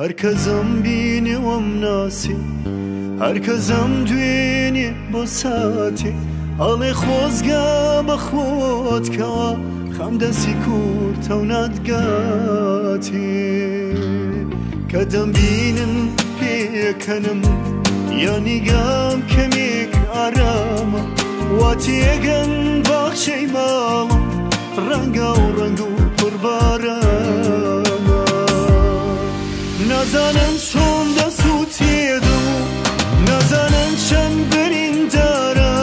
هەرکەسم بینیوەم ناسی هەرکەسم دوێنێ بۆ ساتێ ئەڵێ خۆزگا بە خۆتکەوە خەم دەستی کورتە و ناتگاتێ کە دەمبینن پێکەنم یانیگام کەمێک ئارامە وا تێگەن باخچەی ماڵم ڕەنگە و ڕەنگ و پڕبارەمە نازانن چۆن دەسووتێدم و نازانن چەند بریندارە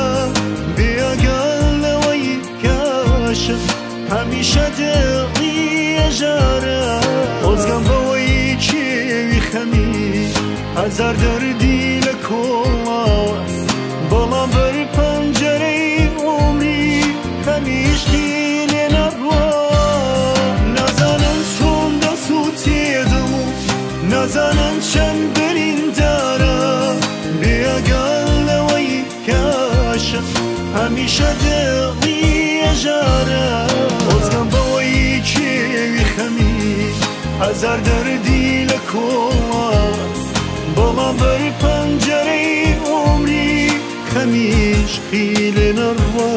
بێگەل لەوەی کاشم هەمیشە دڵی ئێژارە خۆزگەم بەوەی کێوی خەمی هەزار دەردی لە کۆڵاوە بەڵام بەر پەنجەرەی عومری هەمیشتی لێ نەڕوا نازانن چۆن دەسووتێدم و نازانن چەند بریندارە بێگەل لەوەی کاشم هەمیشە دڵی ئێژارە خۆزگەم بەوەی کێوی خەمی هەزار دەردی لە کۆڵاوە بەڵام بەر پەنجەرەی عومری خەمیشقی لێ نەڕوا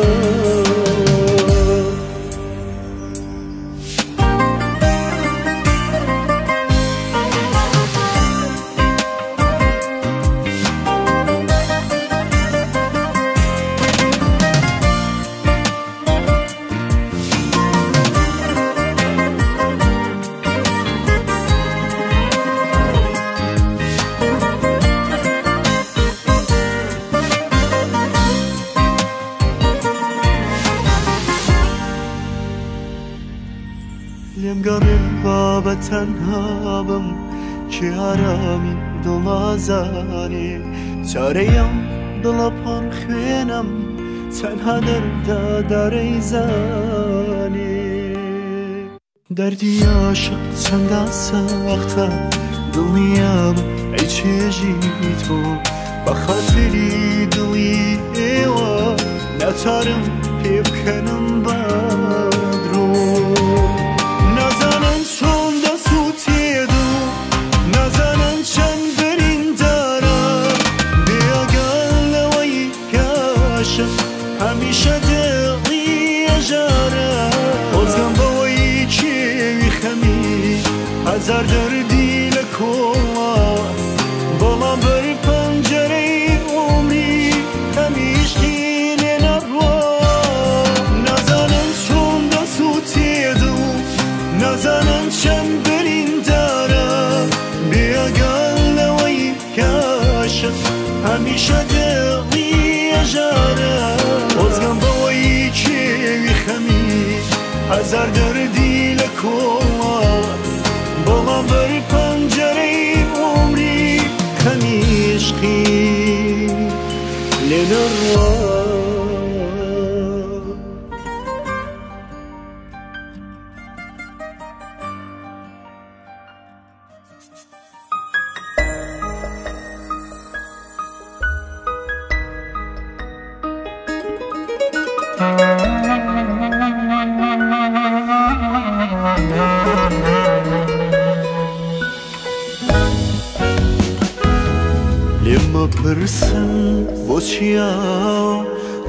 لێم گەڕێ بابە تەنها بم کێ ئارامی دڵازانێ چارەیەم دڵە پڕ خوێنم تەنها دەردا دارەی زانێ دەردی عاشق چەندە سەختە دڵنیام ئەی چێژی تۆ بە خاتری دڵی ئێوە ناچارم پێ بکەنم بەدرۆ نازانن چۆن دەسووتێدم و نازانن چەند بریندارە بێگەل لەوەی کاشم هەمیشە دڵی ئێژارە خۆزگەم بەوەی کێوی خەمی هەزار دەردی لە کۆڵاوە بەڵام بەر پەنجەرەی عومری هەمیشتی لێ نەڕوا نازانن چۆن دەسووتێدم و نازانن چەند بریندارە بێگەل لەوەی کاشم هەمیشە دڵی ئێژارە خۆزگەم بەوەی کێوی خەمی هەزار دەردی لە کۆڵاوە بەڵام بەر پەنجەرەی عومری خەمیشقی لێ نەڕوا لێمە پرسن بۆچیە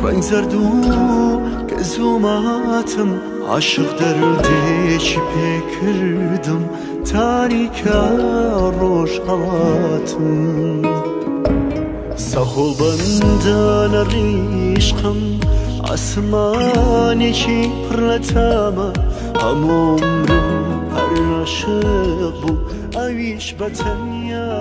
ڕەنگ زەرد و کە زووماتم عاشق دەردێکی پێکردم تاریکە ڕۆژ هەڵاتم سەهۆڵ بەندە لە ڕیشقم ئاسمانێکی پڕ لە تامە هەموو عومرم هەر عاشق بوو ئەویش بەتەنیا